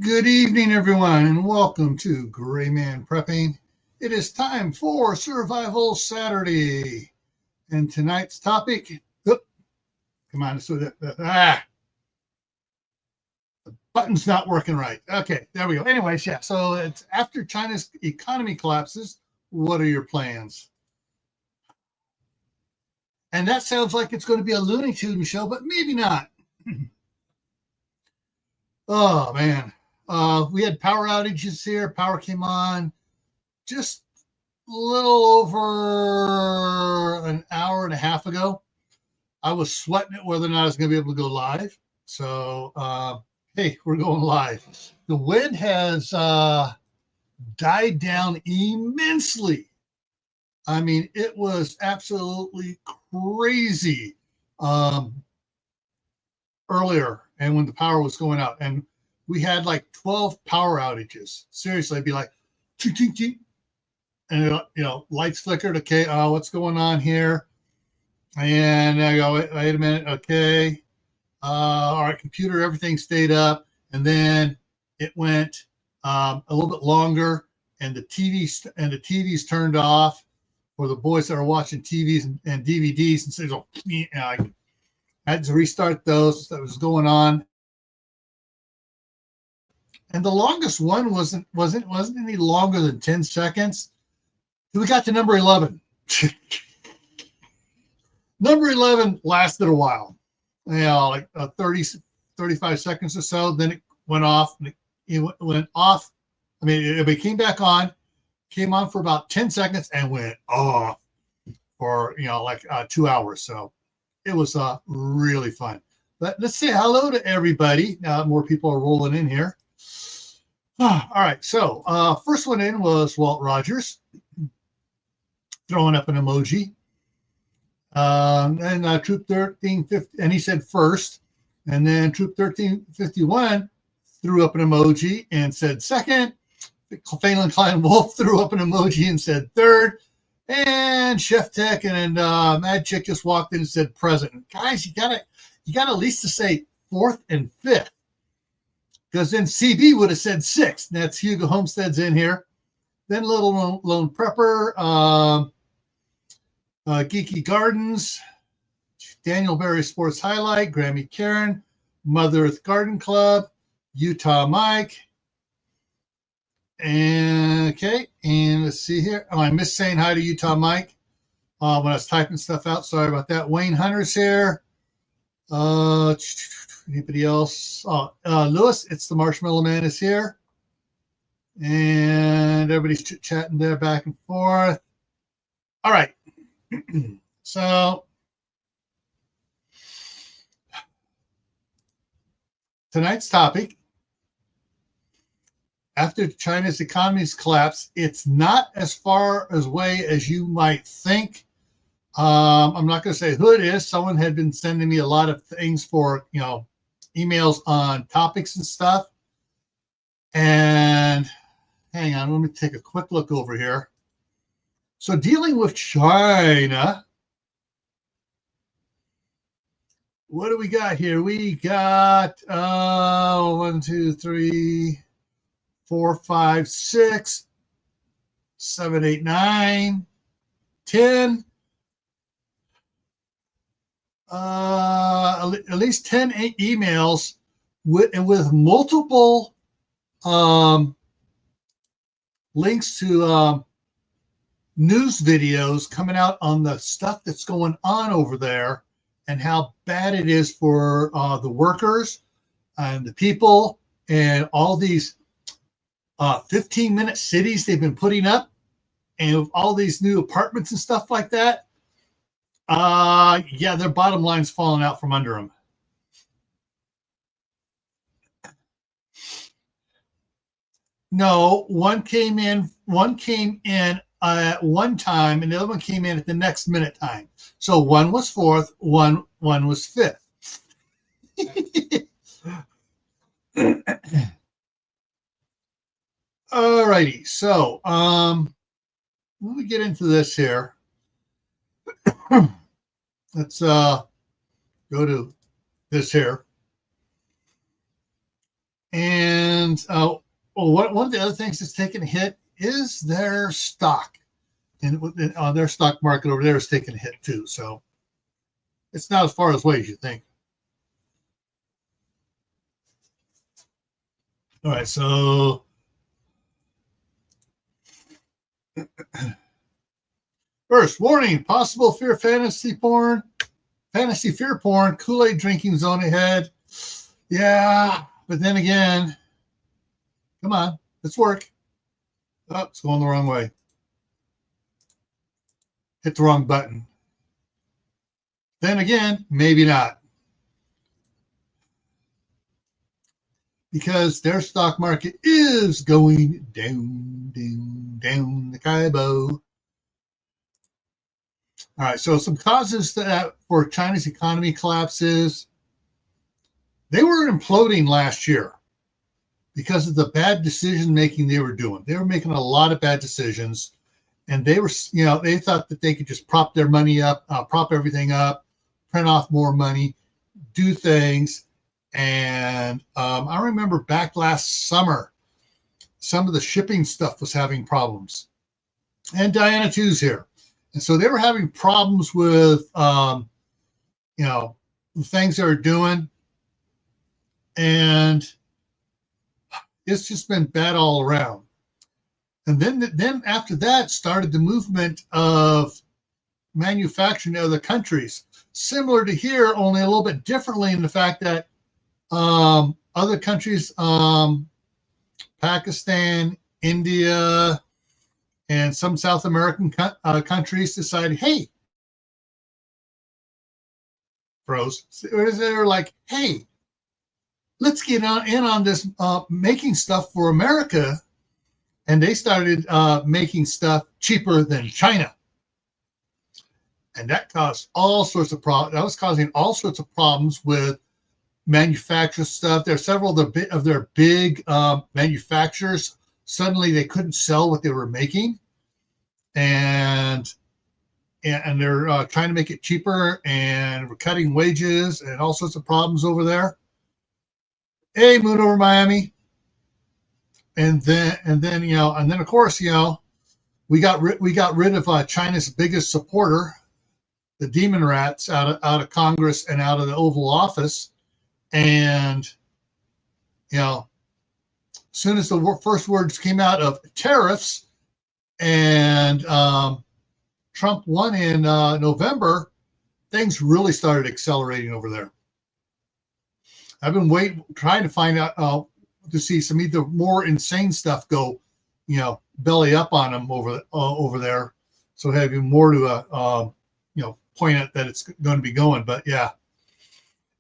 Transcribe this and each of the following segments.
Good evening, everyone, and welcome to GrayManPrepping. It is time for Survival Saturday, and tonight's topic. Oh, come on, so the button's not working right. Okay, there we go. Anyways, yeah. So it's after China's economy collapses. What are your plans? And that sounds like it's going to be a Looney Tunes show, but maybe not. Oh man, we had power outages here. Power came on just little over an hour and a half ago. I was sweating it whether or not I was going to be able to go live. So, hey, we're going live. The wind has died down immensely. I mean, it was absolutely crazy earlier and when the power was going out. And we had like 12 power outages. Seriously, I'd be like, ching, ching, ching. And lights flickered. Okay, what's going on here? And I go, wait a minute. Okay, all right, computer, everything stayed up, and then it went a little bit longer, and the TVs turned off for the boys that are watching TVs and DVDs, and so I had to restart those. That was going on, and the longest one wasn't any longer than 10 seconds. We got to number 11. Number 11 lasted a while, like 30, 35 seconds or so. Then it went off. It went off. I mean, it came back on, came on for about 10 seconds and went off for, like 2 hours. So it was really fun. But let's say hello to everybody. Now more people are rolling in here. All right. So first one in was Walt Rogers throwing up an emoji. And Troop 1350, and he said first, and then Troop 1351 threw up an emoji and said second. Phelan Klein Wolf threw up an emoji and said third, and Chef Tech and Mad Chick just walked in and said present. Guys, you gotta at least to say fourth and fifth, because then CB would have said sixth. That's Hugo Homestead's in here. Then Little Lone Prepper. Geeky Gardens, Daniel Berry Sports Highlight, Grammy Karen, Mother Earth Garden Club, Utah Mike. And okay, and let's see here. Oh, I missed saying hi to Utah Mike when I was typing stuff out. Sorry about that. Wayne Hunter's here. Anybody else? Lewis, it's the Marshmallow Man is here. And everybody's chit-chatting there back and forth. All right. So tonight's topic, after China's economy's collapse, it's not as far away as you might think. I'm not going to say who it is. Someone had been sending me a lot of things for, emails on topics and stuff. And hang on, let me take a quick look over here. So dealing with China, what do we got here? We got 1, 2, 3, 4, 5, 6, 7, 8, 9, 10. At least 10 emails with multiple links to news videos coming out on the stuff that's going on over there and how bad it is for the workers and the people and all these 15-minute cities they've been putting up and all these new apartments and stuff like that. Yeah, their bottom line's falling out from under them. No, one came in at one time, and the other one came in at the next minute time. So one was fourth, one was fifth. All righty. So let me get into this here. Let's go to this here. And one of the other things that's taken a hit is their stock. And their stock market over there is taking a hit too. So it's not as far away as you think. All right, so first warning: possible fantasy fear porn, Kool-Aid drinking zone ahead. Yeah, but then again, come on, let's work. Oh, it's going the wrong way. Hit the wrong button. Then again, maybe not. Because their stock market is going down, down, down the Kaibo. All right, so some causes that for China's economy collapses. They were imploding last year because of the bad decision making they were doing. They were making a lot of bad decisions, and they were, they thought that they could just prop their money up, prop everything up, print off more money, do things. And I remember back last summer, some of the shipping stuff was having problems. And Diana too's here. And so they were having problems with, the things they were doing. And it's just been bad all around. And then after that started the movement of manufacturing in other countries, similar to here, only a little bit differently in the fact that other countries, Pakistan, India, and some South American countries decided, hey, bros, they're like, hey, let's get in on this making stuff for America. And they started making stuff cheaper than China. And that caused all sorts of problems. That was causing all sorts of problems with manufacturer stuff. There are several of their big manufacturers. Suddenly they couldn't sell what they were making. And they're trying to make it cheaper, and we're cutting wages and all sorts of problems over there. Hey, Moon over Miami. And then of course, we got rid of China's biggest supporter, the demon rats, out of Congress and out of the Oval Office. And as soon as the first words came out of tariffs, and Trump won in November, things really started accelerating over there. I've been trying to find out to see some either more insane stuff go, belly up on them over there. So having more to point out that it's going to be going. But yeah,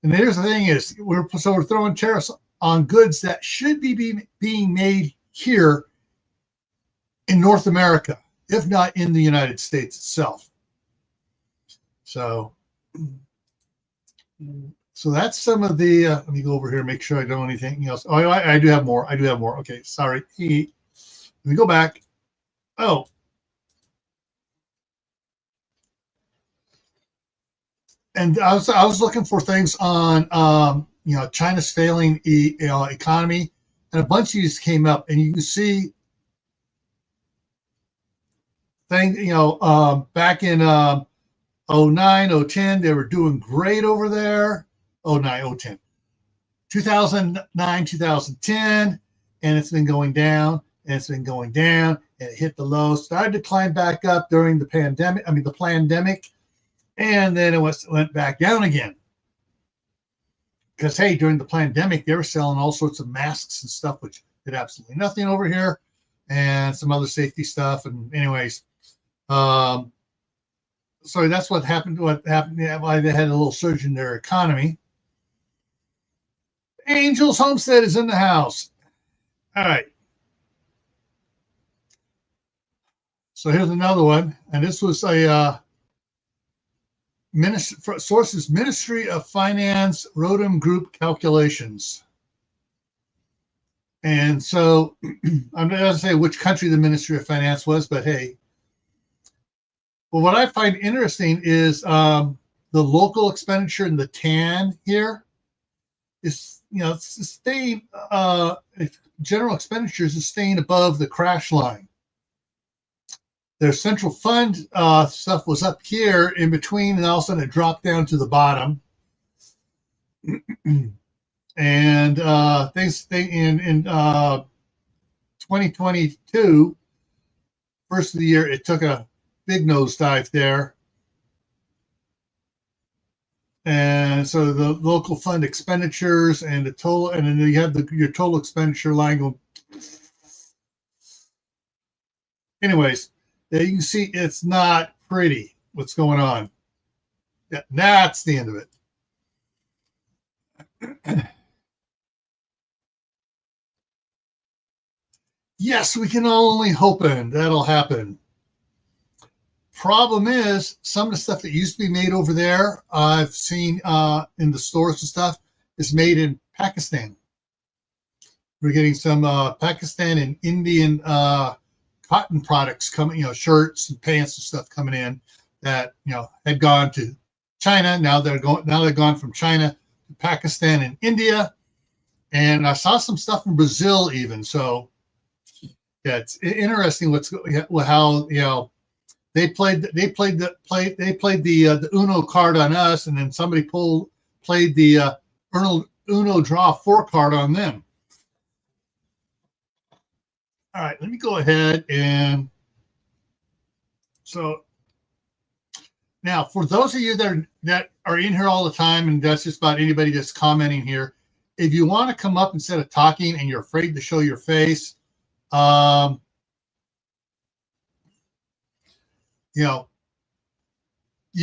and here's the thing: is we're throwing tariffs on goods that should be being made here in North America, if not in the United States itself. So that's some of the, let me go over here and make sure I don't anything else. Oh, I do have more. Okay, sorry. Let me go back. Oh. And I was looking for things on, China's failing economy, and a bunch of these came up, and you can see things, back in 09, 010, they were doing great over there. 09, 010, 2009, 2010, and it's been going down, and it's been going down, and it hit the low, started to climb back up during the pandemic, and then it went back down again. Because, hey, during the pandemic, they were selling all sorts of masks and stuff, which did absolutely nothing over here, and some other safety stuff. And anyways, so that's what happened. Why they had a little surge in their economy. Angels Homestead is in the house. All right. So here's another one, and this was a sources Ministry of Finance Rodham Group calculations. And so I'm not going to say which country the Ministry of Finance was, but hey. Well, what I find interesting is the local expenditure in the tan here. is, it's staying, general expenditures is staying above the crash line. Their central fund stuff was up here in between, and all of a sudden it dropped down to the bottom. And things in 2022, first of the year, it took a big nosedive there. And so the local fund expenditures and the total, and then you have your total expenditure line going. Anyways, you can see it's not pretty what's going on. Yeah, that's the end of it. Yes, we can only hope that'll happen. Problem is, some of the stuff that used to be made over there, I've seen in the stores and stuff, is made in Pakistan. We're getting some Pakistan and Indian cotton products coming, shirts and pants and stuff coming in that had gone to China. Now they're gone from China to Pakistan and India, and I saw some stuff from Brazil even. So yeah, it's interesting how they played the Uno card on us, and then somebody played the Uno draw 4 card on them. All right, let me go ahead and so now for those of you that are in here all the time, and that's just about anybody that's commenting here, if you want to come up instead of talking and you're afraid to show your face, you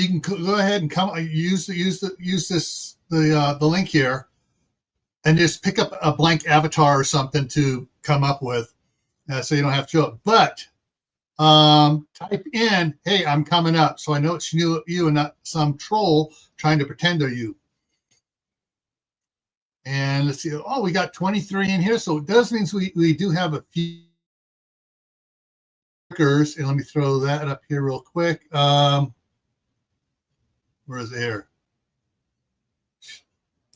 can go ahead and use the link here and just pick up a blank avatar or something to come up with, so you don't have to show it. But type in, "Hey, I'm coming up," so I know it's you and not some troll trying to pretend they're you. And let's see. Oh, we got 23 in here, so it does mean we do have a few. And let me throw that up here real quick. Where is it here?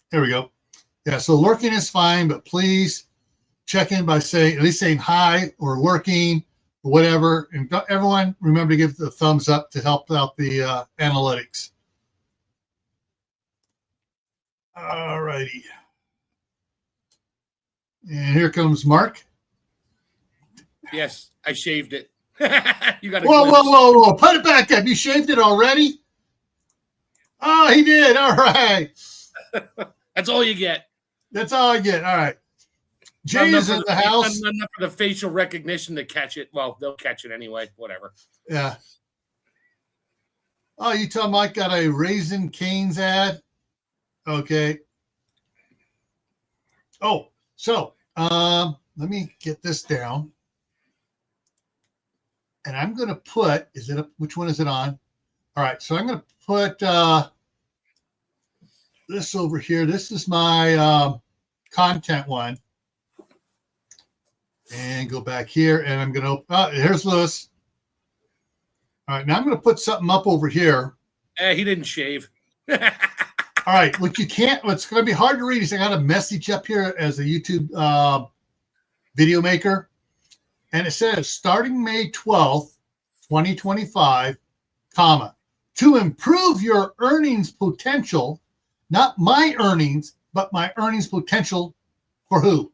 There we go. Yeah, so lurking is fine, but please check in by at least saying hi or lurking or whatever. And everyone, remember to give the thumbs up to help out the analytics. All righty. And here comes Mark. Yes, I shaved it. You got whoa. Put it back up. You shaved it already? Oh, he did. All right. That's all you get. That's all I get. All right. Jay is in the house. Not enough for the facial recognition to catch it. Well, they'll catch it anyway. Whatever. Yeah. Oh, you tell Mike got a Raising Cane's ad? Okay. Oh, so let me get this down. And I'm going to put, which one is it on? All right, so I'm going to put this over here. This is my content one. And go back here, and I'm going to, here's Lewis. All right, now I'm going to put something up over here. He didn't shave. All right, what's going to be hard to read is I got a message up here as a YouTube video maker. And it says, starting May 12th, 2025, to improve your earnings potential, not my earnings, but my earnings potential for who?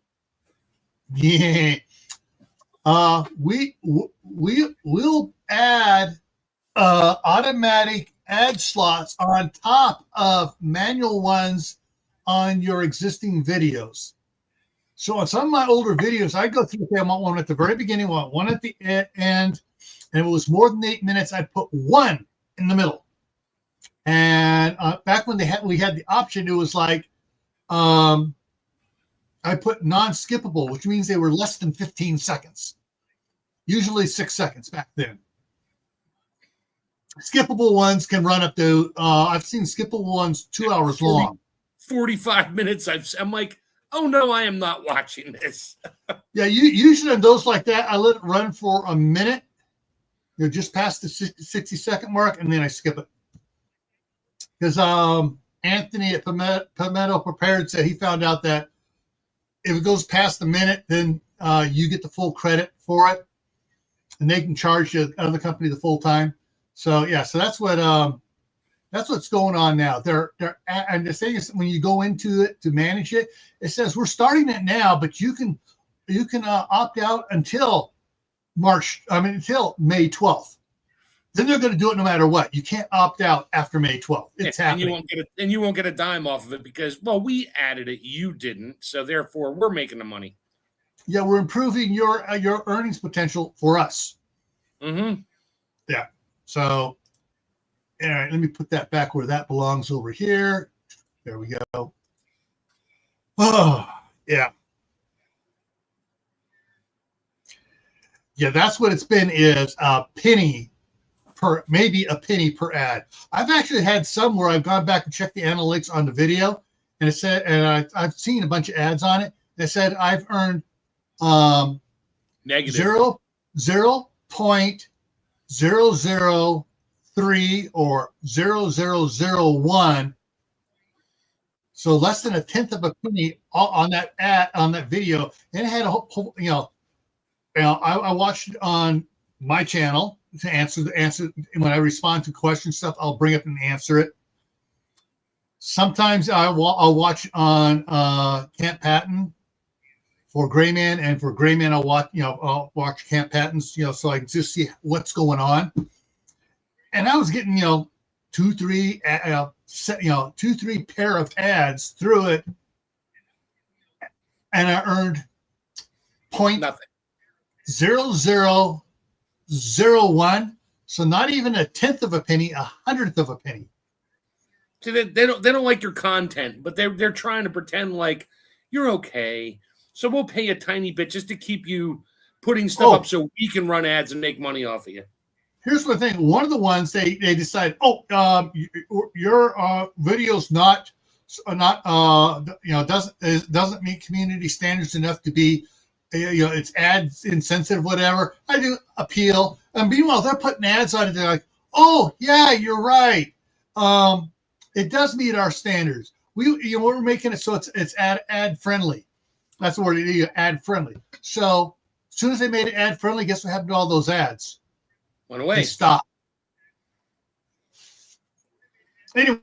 Yeah. We'll add automatic ad slots on top of manual ones on your existing videos. So on some of my older videos, I go through, okay, I want one at the very beginning, I want one at the end, and if it was more than 8 minutes, I'd put one in the middle. And back when we had the option, it was like I put non-skippable, which means they were less than 15 seconds, usually 6 seconds back then. Skippable ones can run up to, I've seen skippable ones 2 hours long. 45 minutes, I'm like, oh no, I am not watching this. Yeah, usually on those like that, I let it run for a minute, just past the 60-second mark, and then I skip it. Because Anthony at Palmetto Prepared said he found out that if it goes past the minute, then you get the full credit for it, and they can charge the other company the full time. So yeah, so that's what's going on now. And the thing is, when you go into it to manage it, it says we're starting it now, but you can opt out until until May 12th. Then they're going to do it no matter what. You can't opt out after May 12th. It's happening. And you won't get a dime off of it because, well, we added it, you didn't, so therefore we're making the money. Yeah, we're improving your earnings potential for us. Mm-hmm. Yeah. So, all right, let me put that back where that belongs over here. There we go. Oh, yeah. Yeah, that's what it's been, is maybe a penny per ad. I've actually had some where I've gone back and checked the analytics on the video, and it said, and I've seen a bunch of ads on it. They said I've earned negative 0.003 or 0.0001. So less than a tenth of a penny on that ad, on that video. And it had a whole, I watched it on my channel to answer when I respond to question stuff. I'll bring up and answer it. Sometimes I'll watch on Camp Patton for GrayMan, and for GrayMan I'll watch Camp Patton's, so I can just see what's going on. And I was getting 2-3 pair of ads through it, and I earned nothing. 0.0001, so not even a tenth of a penny, a hundredth of a penny. See, they don't like your content, but they're trying to pretend like you're okay. So we'll pay a tiny bit just to keep you putting stuff up so we can run ads and make money off of you. Here's the thing: one of the ones they decide, your video's doesn't meet community standards enough to be. It's ads insensitive, whatever. I do appeal. And meanwhile, they're putting ads on it. They're like, oh, yeah, you're right. It does meet our standards. We're making it so it's ad friendly. That's the word, ad friendly. So as soon as they made it ad friendly, guess what happened to all those ads? Went away. They stopped. Anyway.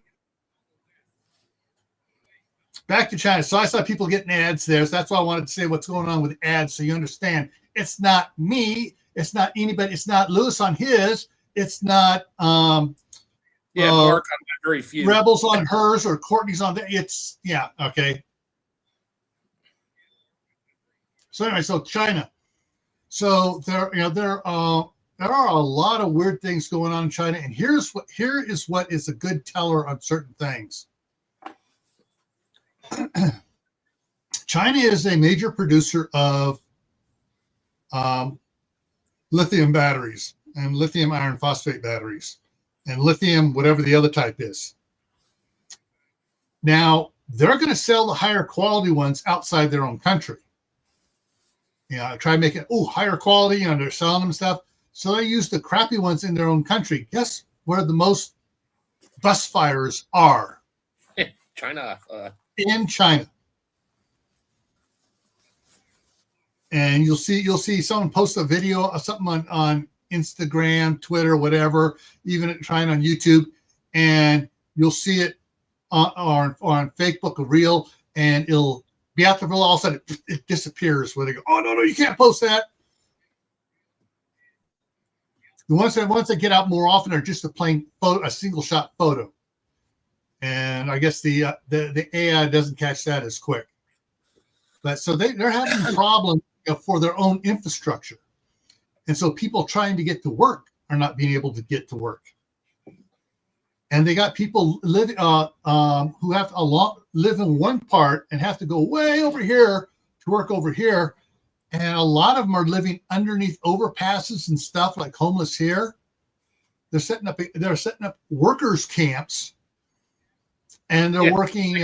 Back to China. So I saw people getting ads there. So that's why I wanted to say what's going on with ads, so you understand. It's not me. It's not anybody. It's not Lewis on his. It's not Mark on very few. Rebels on hers or Courtney's on that. It's okay. So anyway, so China. So there are a lot of weird things going on in China, and here is what is a good teller on certain things. China is a major producer of lithium batteries and lithium iron phosphate batteries and lithium, whatever the other type is. Now, they're going to sell the higher quality ones outside their own country. Try making higher quality, they're selling them stuff. So they use the crappy ones in their own country. Guess where the most bus fires are? China. In China. And you'll see someone post a video of something on Instagram, Twitter, whatever, even trying on YouTube, and you'll see it on Facebook, a reel, and it'll be out there for all of a sudden it disappears where they go, oh no, you can't post that. The ones that get out more often are just a plain photo, a single shot photo. And I guess the AI doesn't catch that as quick. But so they're having problems for their own infrastructure. And so people trying to get to work are not being able to get to work. And they got people living who have to live in one part and have to go way over here to work over here. And a lot of them are living underneath overpasses and stuff, like homeless here. They're setting up workers' camps. And they're working,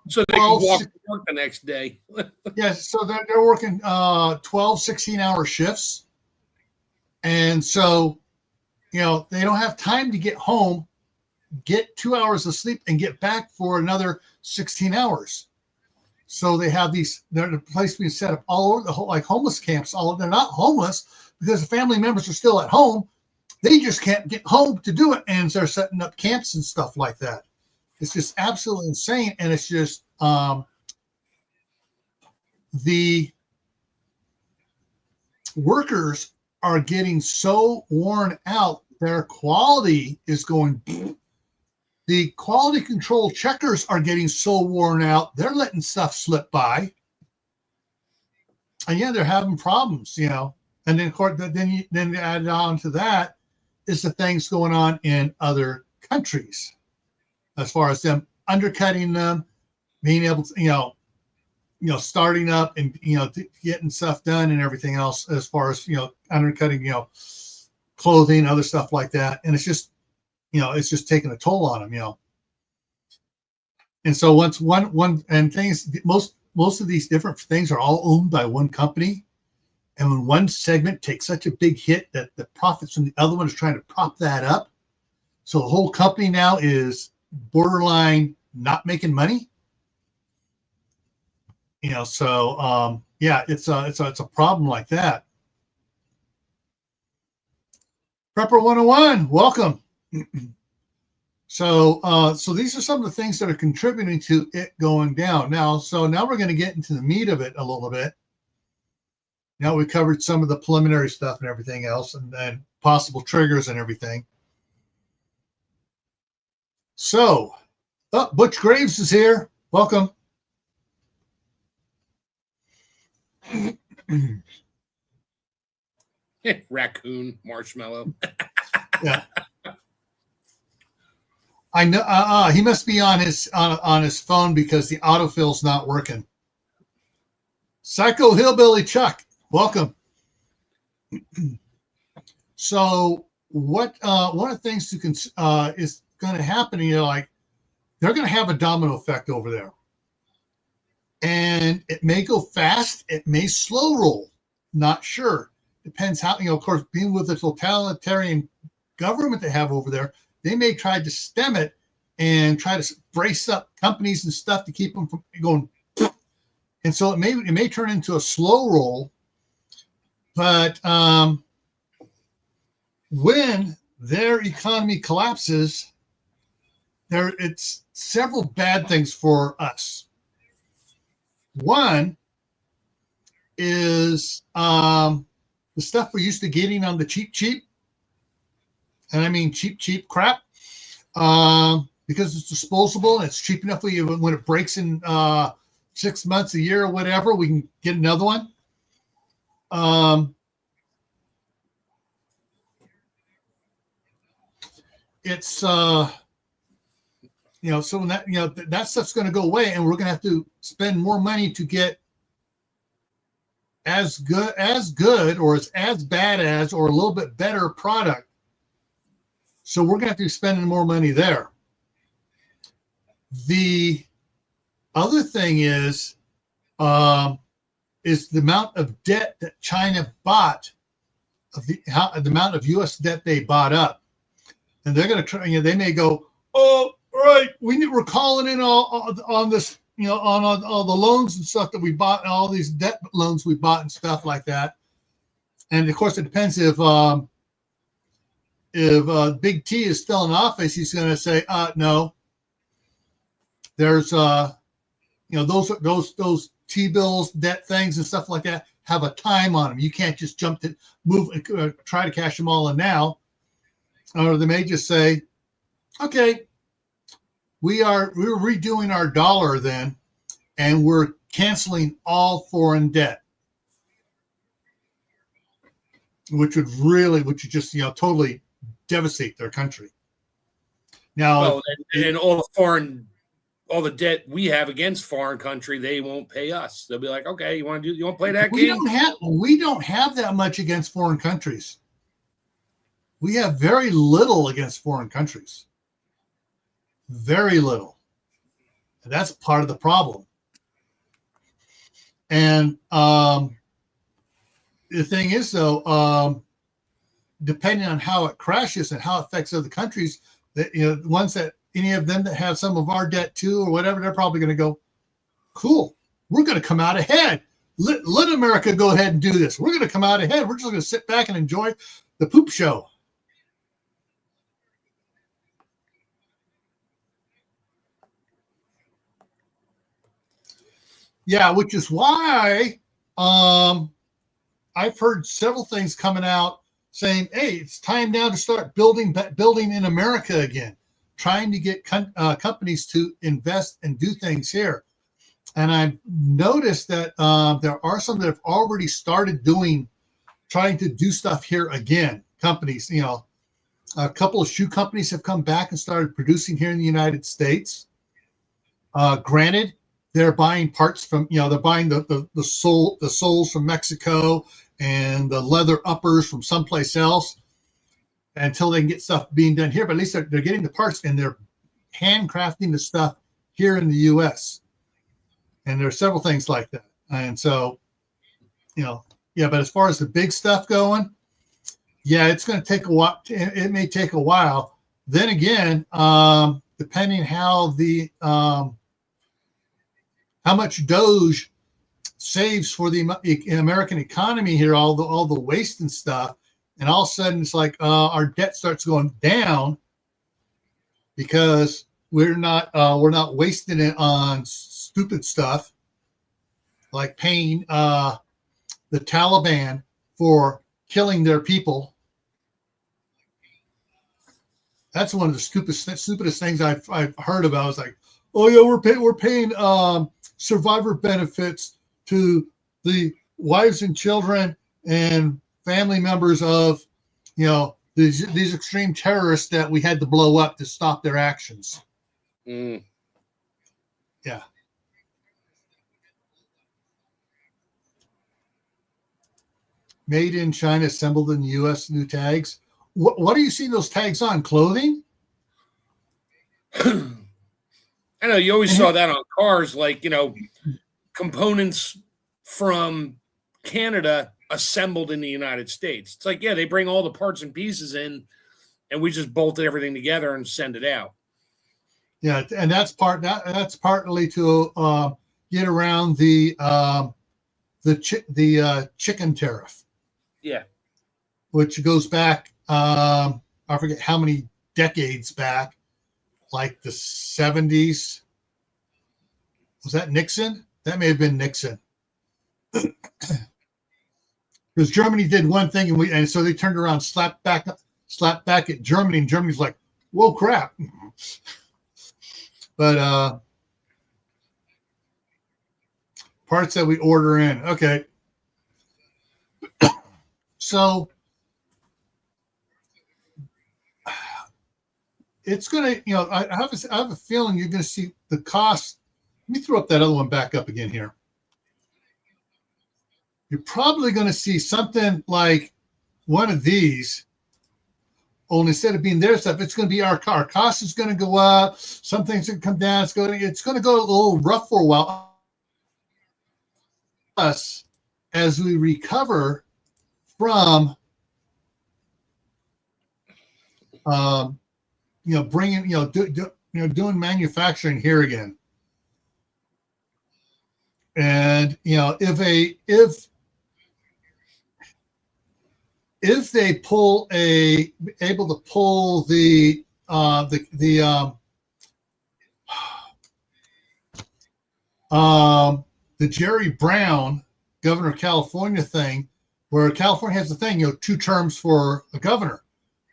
so they can walk to work the next day. Yes, so they're working 12, 16-hour shifts. And so, they don't have time to get home. get 2 hours of sleep and get back for another 16 hours. So they have they're the place being set up all over the whole, like homeless camps. They're not homeless because the family members are still at home. They just can't get home to do it. And they're setting up camps and stuff like that. It's just absolutely insane. And it's just, the workers are getting so worn out, their quality is going. The quality control checkers are getting so worn out, they're letting stuff slip by. And yeah, they're having problems, you know. And then, of course, then add on to that is the things going on in other countries, as far as them undercutting them, being able to, you know, starting up and, you know, getting stuff done and everything else, as far as, you know, undercutting, you know, clothing, other stuff like that. And it's just, you know, it's just taking a toll on them, you know. And so once one and things, most of these different things are all owned by one company. And when one segment takes such a big hit that the profits from the other one is trying to prop that up. So the whole company now is borderline not making money. You know, so yeah, it's a problem like that. Prepper 101, welcome. So these are some of the things that are contributing to it going down. Now we're going to get into the meat of it a little bit. Now we covered some of the preliminary stuff and everything else, and then possible triggers and everything. So, Butch Graves is here. Welcome. Raccoon, marshmallow. Yeah. I know. He must be on his phone because the autofill's not working. Psycho Hillbilly Chuck, welcome. So what? One of the things is going to happen. You know, like they're going to have a domino effect over there, and it may go fast. It may slow roll. Not sure. Depends how, you know. Of course, being with the totalitarian government they have over there, they may try to stem it and try to brace up companies and stuff to keep them from going. And so it may turn into a slow roll. But when their economy collapses, it's several bad things for us. One is the stuff we're used to getting on the cheap, and I mean cheap crap, because it's disposable and it's cheap enough when it breaks in 6 months, a year, or whatever, we can get another one. It's you know, so when that, you know, that stuff's going to go away, and we're going to have to spend more money to get as good or as bad as or a little bit better product. So we're going to have to be spending more money there. The other thing is the amount of debt that China bought, the amount of U.S. debt they bought up, and they're going to try. You know, they may go, oh, right, we're calling in on this, you know, on all the loans and stuff that we bought, all these debt loans we bought and stuff like that. And of course, it depends if Big T is still in office, he's going to say, no. There's you know, those T-bills, debt things and stuff like that have a time on them. You can't just jump to move and try to cash them all in now. Or they may just say, okay, we're redoing our dollar then, and we're canceling all foreign debt, which would just, you know, totally devastate their country. Now, well, and all the debt we have against foreign country, they won't pay us. They'll be like, okay, you want to play that game? We don't have that much against foreign countries. We have very little against foreign countries. Very little. And that's part of the problem. And the thing is, though, depending on how it crashes and how it affects other countries, that, you know, the ones that any of them that have some of our debt too or whatever, they're probably going to go, cool, we're going to come out ahead. Let America go ahead and do this. We're going to come out ahead. We're just going to sit back and enjoy the poop show. Yeah, which is why I've heard several things coming out saying, hey, it's time now to start building in America again, trying to get companies to invest and do things here. And I've noticed that there are some that have already started trying to do stuff here again. Companies, you know, a couple of shoe companies have come back and started producing here in the United States. Granted, they're buying parts from, you know, they're buying the soles from Mexico and the leather uppers from someplace else until they can get stuff being done here. But at least they're getting the parts and they're handcrafting the stuff here in the U.S. And there are several things like that. And so, you know, yeah, but as far as the big stuff going, yeah, it's going to take a while. It may take a while. Then again, depending how how much Doge saves for the American economy here, all the waste and stuff, and all of a sudden it's like our debt starts going down because we're not wasting it on stupid stuff like paying the Taliban for killing their people. That's one of the stupidest things I've heard about. It's like, oh yeah, we're paying survivor benefits to the wives and children and family members of, you know, these extreme terrorists that we had to blow up to stop their actions. Yeah. Made in China, assembled in the U.S. New tags. What do you see those tags on? Clothing? I know you always saw that on cars, like, you know, components from Canada assembled in the United States. It's like, yeah, they bring all the parts and pieces in and we just bolted everything together and send it out. Yeah, and that's partly to get around the chicken tariff. Yeah. Which goes back, I forget how many decades back, like the 70s. Was that Nixon? That may have been Nixon. Because Germany did one thing and so they turned around, slapped back at Germany, and Germany's like, whoa, crap. But parts that we order in. Okay. So it's going to, you know, I have a feeling you're going to see the cost. Let me throw up that other one back up again here. You're probably going to see something like one of these, only instead of being their stuff, it's going to be our car. Cost is going to go up. Some things can come down. It's going to go a little rough for a while. Us, as we recover from, you know, bringing, you know, doing manufacturing here again. And, you know, if they able to pull the Jerry Brown, governor of California thing, where California has the thing, you know, 2 terms for a governor.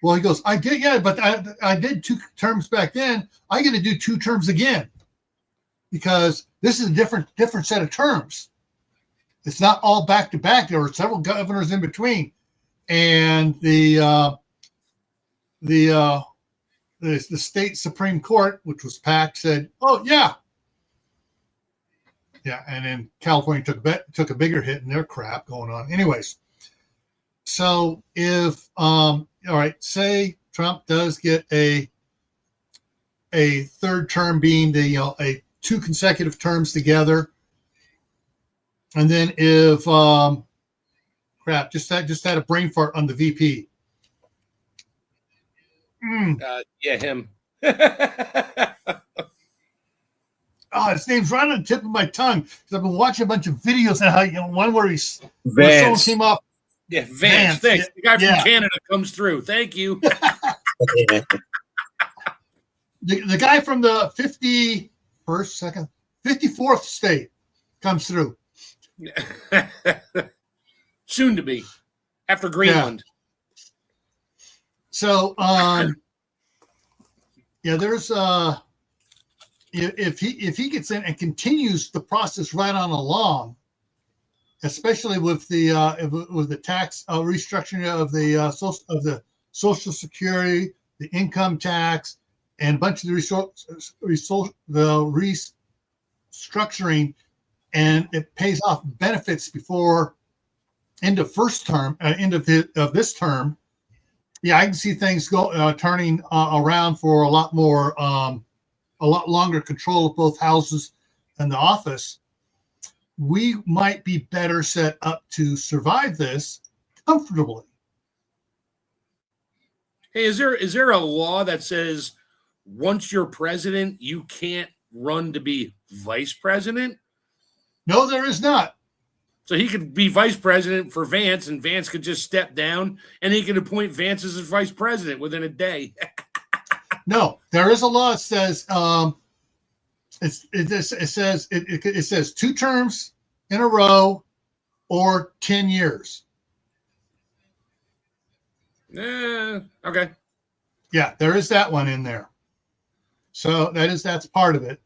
Well, he goes, I did, yeah, but I did 2 terms back then. I get to do 2 terms again because this is a different set of terms. It's not all back to back. There were several governors in between, and the state Supreme Court, which was packed, said, "Oh yeah, yeah," and then California took a bigger hit in their crap going on. Anyways, so if all right, say Trump does get a 3rd term, being the, you know, a 2 consecutive terms together, and then if crap, just had a brain fart on the VP. Yeah, him. Oh, his name's right on the tip of my tongue because I've been watching a bunch of videos on how one where someone came up. Yeah, Vance. Thanks. The guy from Canada comes through. Thank you. The guy from the 54th state comes through. Soon to be. After Greenland. Yeah. So, there's if he gets in and continues the process right on along, especially with the tax restructuring of the Social Security, the income tax, and a bunch of the restructuring, and it pays off benefits before end of this term. Yeah, I can see things turning around for a lot longer control of both houses and the office. We might be better set up to survive this comfortably. Hey, is there a law that says once you're president, you can't run to be vice president? No, there is not. So he could be vice president for Vance, and Vance could just step down, and he could appoint Vance as his vice president within a day. No, there is a law that says it says 2 terms in a row or 10 years. Okay. Yeah, there is that one in there. So that's part of it.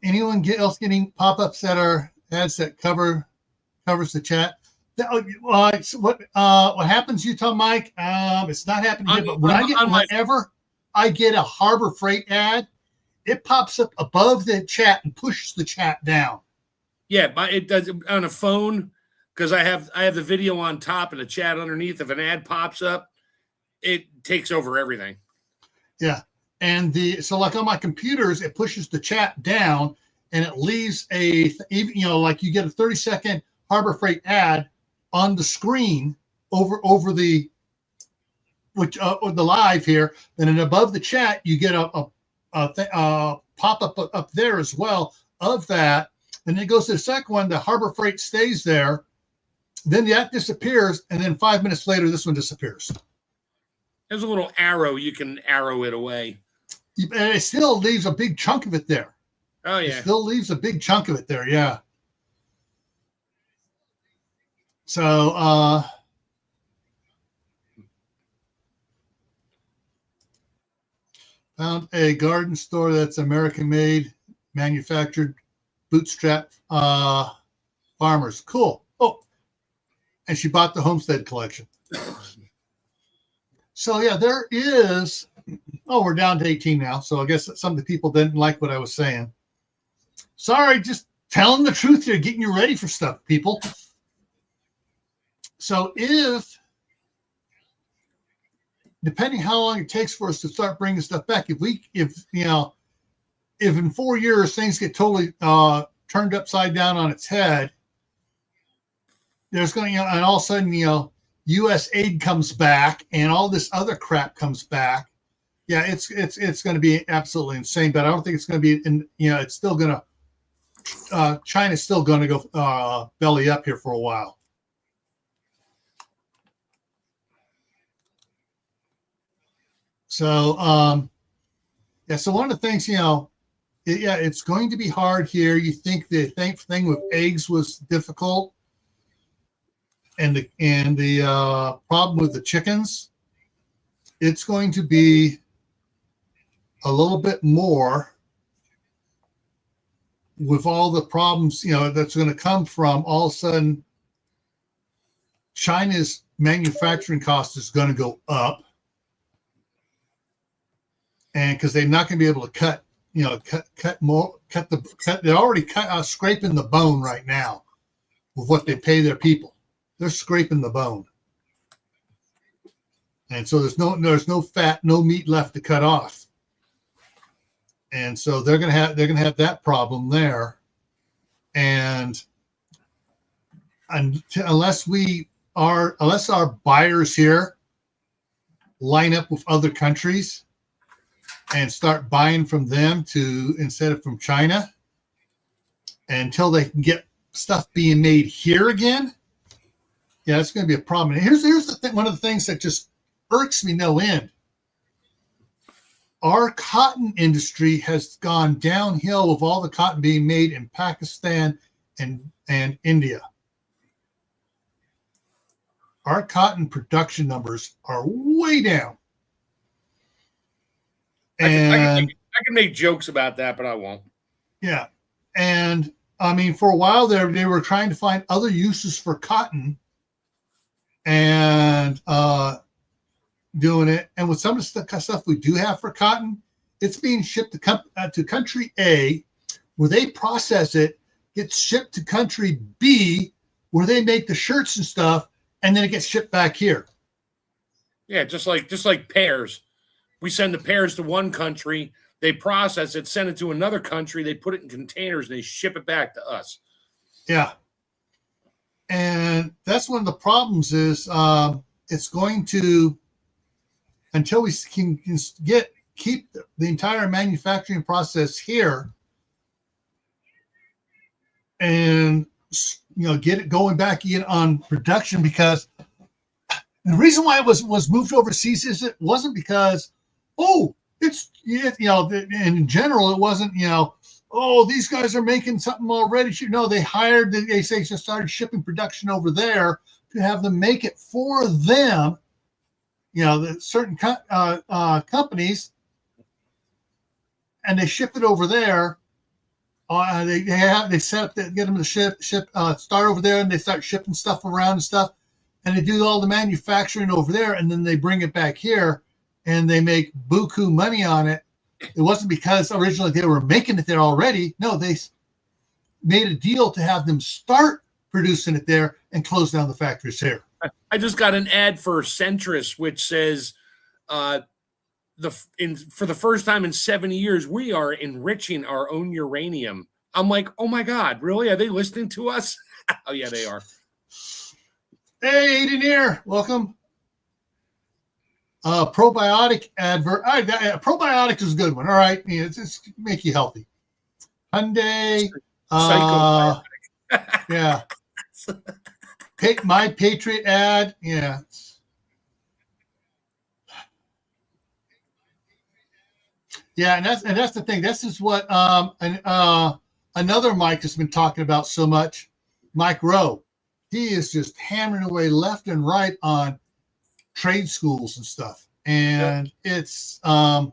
Anyone else getting pop-ups that are ads that covers the chat? What happens, Utah Mike? It's not happening here, but whenever I get a Harbor Freight ad, it pops up above the chat and pushes the chat down. Yeah, it does on a phone because I have the video on top and the chat underneath. If an ad pops up, it takes over everything. Yeah, and so like on my computers, it pushes the chat down and it leaves like you get a 30-second Harbor Freight ad on the screen over the live here, and then above the chat you get a pop-up up there as well of that, and then it goes to the second one. The Harbor Freight stays there, then that disappears, and then 5 minutes later this one disappears. There's a little arrow, you can arrow it away, and it still leaves a big chunk of it there. Oh yeah, it still leaves a big chunk of it there. Yeah. So found a garden store that's American made, manufactured, bootstrap farmers. Cool. Oh, and she bought the Homestead collection. So yeah, there is. Oh, we're down to 18 now. So I guess some of the people didn't like what I was saying. Sorry, just telling the truth here, getting you ready for stuff, people. So depending how long it takes for us to start bringing stuff back, if in 4 years things get totally turned upside down on its head, there's going to, and all of a sudden, U.S. aid comes back and all this other crap comes back. Yeah, it's going to be absolutely insane. But I don't think it's going to be it's still going to China's still going to go belly up here for a while. So so one of the things, it's going to be hard here. You think the thing with eggs was difficult, and the problem with the chickens, it's going to be a little bit more with all the problems, that's going to come from all of a sudden China's manufacturing cost is going to go up. And because they're not going to be able to cut they're already scraping the bone right now with what they pay their people. They're scraping the bone. And so there's no fat, no meat left to cut off. And so they're going to have that problem there. And unless our buyers here line up with other countries and start buying from them instead of from China until they can get stuff being made here again. Yeah, it's going to be a problem. And here's the thing. One of the things that just irks me no end. Our cotton industry has gone downhill with all the cotton being made in Pakistan and India. Our cotton production numbers are way down. And I can make jokes about that, but I won't. Yeah. And I mean, for a while there, they were trying to find other uses for cotton and doing it. And with some of the stuff we do have for cotton, it's being shipped to country A, where they process it, gets shipped to country B, where they make the shirts and stuff, and then it gets shipped back here. Yeah, just like pears. We send the pears to one country, they process it, send it to another country, they put it in containers, and they ship it back to us. Yeah. And that's one of the problems is it's going to, until we can keep the entire manufacturing process here and, get it going back in on production, because the reason why it was moved overseas is it wasn't because, in general, it wasn't, these guys are making something already. No, they just started shipping production over there to have them make it for them. The certain companies, and they ship it over there. They set up, get them to ship, start over there, and they start shipping stuff around and stuff, and they do all the manufacturing over there, and then they bring it back here, and they make buku money on it. It wasn't because originally they were making it there already. No, they made a deal to have them start producing it there and close down the factories here. I just got an ad for Centris, which says, for the first time in 70 years, we are enriching our own uranium. I'm like, oh my God, really? Are they listening to us? Oh yeah, they are. Hey, Aiden here. Welcome. Probiotic advert. Probiotic is a good one. All right. It's make you healthy. Hyundai. Yeah. My Patriot ad. Yeah. Yeah, and that's the thing. This is what another Mike has been talking about so much, Mike Rowe. He is just hammering away left and right on trade schools and stuff. And it's because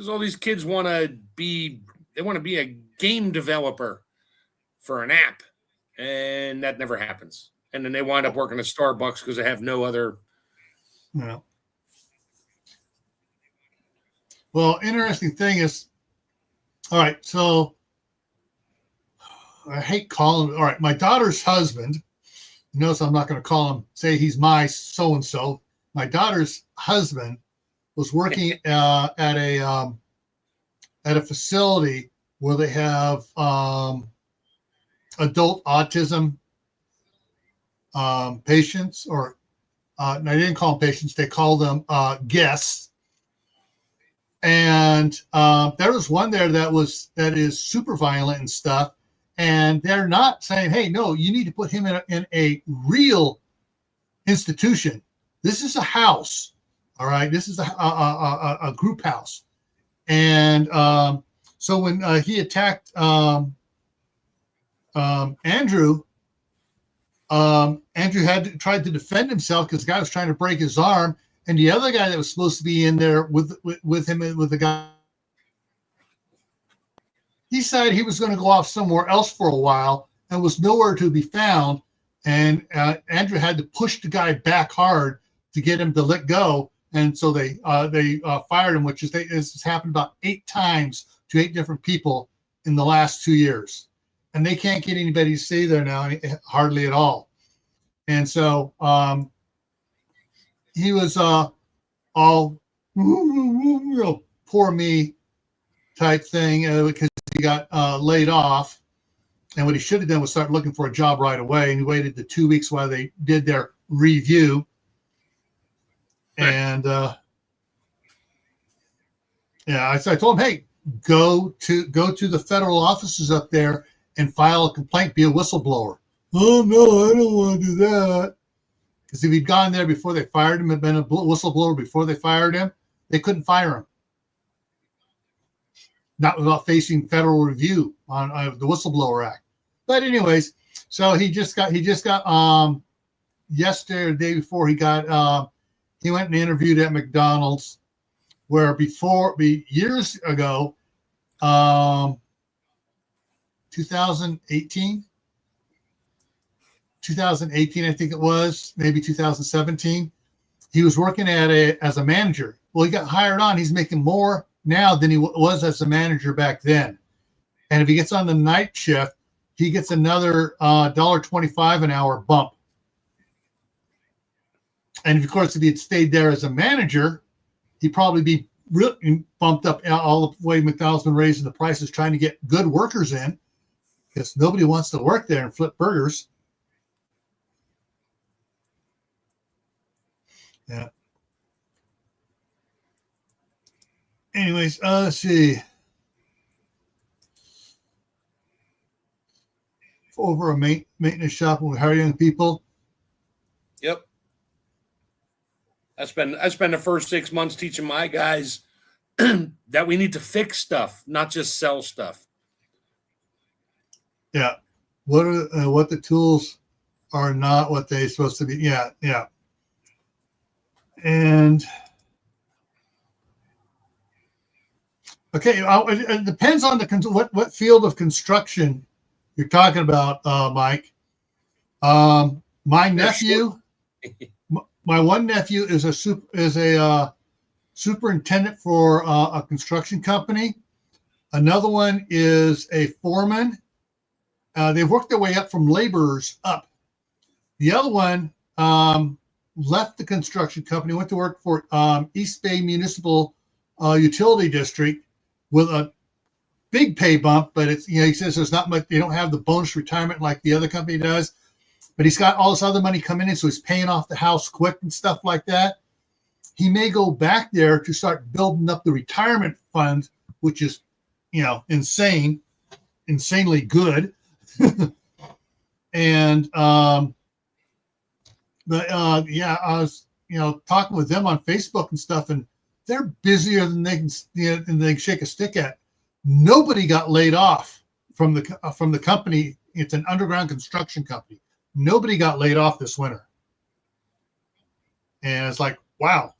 all these kids want to be a game developer for an app, and that never happens. And then they wind up working at Starbucks because they have no other. Well, interesting thing is, all right, so I hate calling. All right, my daughter's husband, notice I'm not going to call him, say he's my so-and-so. My daughter's husband was working at a facility where they have adult autism patients, or no, they didn't call them patients, they called them guests. And there was one there that is super violent and stuff. And they're not saying, hey, no, you need to put him in a real institution. This is a house. All right. This is a group house. And so when he attacked Andrew, Andrew tried to defend himself because the guy was trying to break his arm. And the other guy that was supposed to be in there with him, with the guy, he decided he was going to go off somewhere else for a while and was nowhere to be found. And Andrew had to push the guy back hard to get him to let go. And so they fired him, which has happened about 8 times to 8 different people in the last 2 years. And they can't get anybody to stay there now, hardly at all. And so he was all poor me type thing because he got laid off. And what he should have done was start looking for a job right away. And he waited the 2 weeks while they did their review. And yeah, I told him, hey, go to the federal offices up there and file a complaint, be a whistleblower. Oh no, I don't want to do that. Because if he'd gone there before they fired him, had been a whistleblower before they fired him, they couldn't fire him. Not without facing federal review on the Whistleblower Act. But anyways, so he just got yesterday or the day before he went and interviewed at McDonald's, where years ago, 2018, I think it was, maybe 2017. He was working as a manager. Well, he got hired on. He's making more now than he was as a manager back then. And if he gets on the night shift, he gets another $1.25 an hour bump. And of course, if he had stayed there as a manager, he'd probably be really bumped up all the way. McDonald's been raising the prices, trying to get good workers in, because nobody wants to work there and flip burgers. Yeah. Anyways, let's see. Over a maintenance shop when we hire young people. Yep. I spend the first 6 months teaching my guys that we need to fix stuff, not just sell stuff. Yeah. What the tools are not what they're supposed to be. Yeah. Yeah. And okay, it depends on what field of construction you're talking about, Mike. My nephew, my one nephew is a superintendent for a construction company. Another one is a foreman. They've worked their way up from laborers up. The other one left the construction company, went to work for East Bay Municipal Utility District with a big pay bump, but it's, he says there's not much, they don't have the bonus retirement like the other company does, but he's got all this other money coming in, so he's paying off the house quick and stuff like that. He may go back there to start building up the retirement fund, which is, insanely good. And yeah, I was talking with them on Facebook and stuff, and they're busier than they can shake a stick at. Nobody got laid off from the company. It's an underground construction company. Nobody got laid off this winter, and it's like, wow.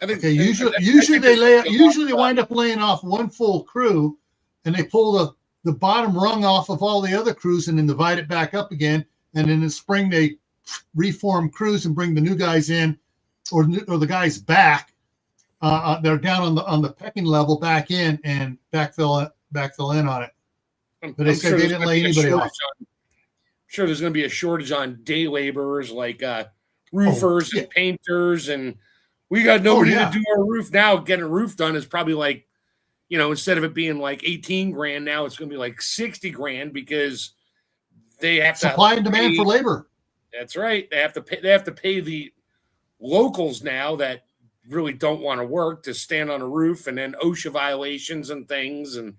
Usually they wind up laying off one full crew, and they pull the bottom rung off of all the other crews and then divide it back up again. And in the spring they reform crews and bring the new guys in, or the guys back. They're down on the pecking level back in and backfill in on it. But they said they didn't lay anybody off. I'm sure there's going to be a shortage on day laborers like roofers and painters, and we got nobody to do our roof now. Getting a roof done is probably like, instead of it being like 18 grand, now it's going to be like 60 grand because they have supply and demand for labor. That's right. They have to pay the locals now that really don't want to work to stand on a roof, and then OSHA violations and things. And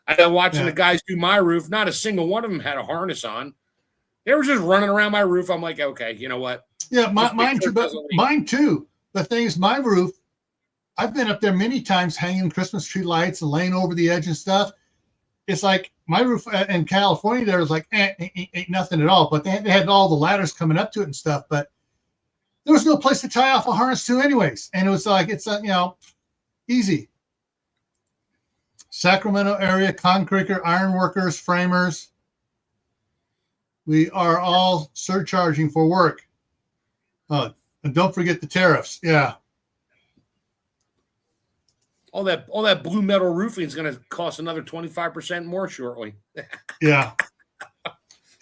I know watching the guys do my roof, not a single one of them had a harness on. They were just running around my roof. I'm like, okay, you know what? Yeah, mine too. The thing is, my roof, I've been up there many times hanging Christmas tree lights and laying over the edge and stuff. It's like my roof in California there was like, ain't nothing at all. But they had all the ladders coming up to it and stuff. But there was no place to tie off a harness to anyways. And it was like, it's, easy. Sacramento area, concreter, iron workers, framers. We are all surcharging for work. And don't forget the tariffs. Yeah. All that blue metal roofing is going to cost another 25% more shortly. Yeah.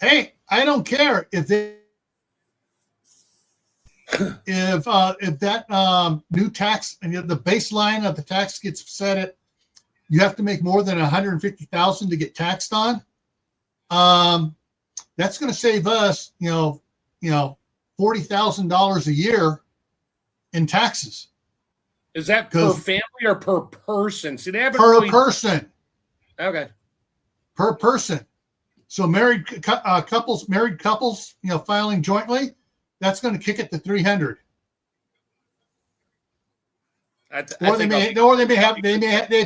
Hey, I don't care if that new tax and the baseline of the tax gets set at, you have to make more than $150,000 to get taxed on. That's going to save us, $40,000 a year in taxes. Is that per family or per person? See, they haven't per person. Okay. Per person. So married couples, filing jointly, that's going to kick it to 300. They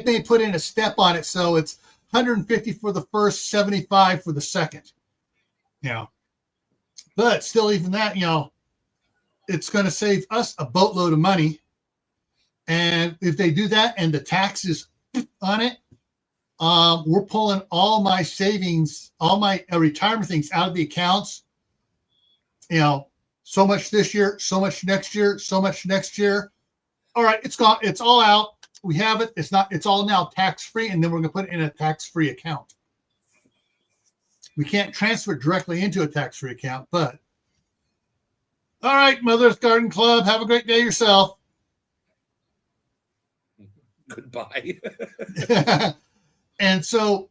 may put in a step on it, so it's 150 for the first, 75 for the second. But still, even that, it's going to save us a boatload of money. And if they do that and the taxes on it, we're pulling all my savings, all my retirement things out of the accounts. So much this year, so much next year, so much next year. All right, it's gone. It's all out. We have it. It's all now tax-free, and then we're going to put it in a tax-free account. We can't transfer it directly into a tax-free account, but all right, Mother's Garden Club, have a great day yourself. Goodbye. And so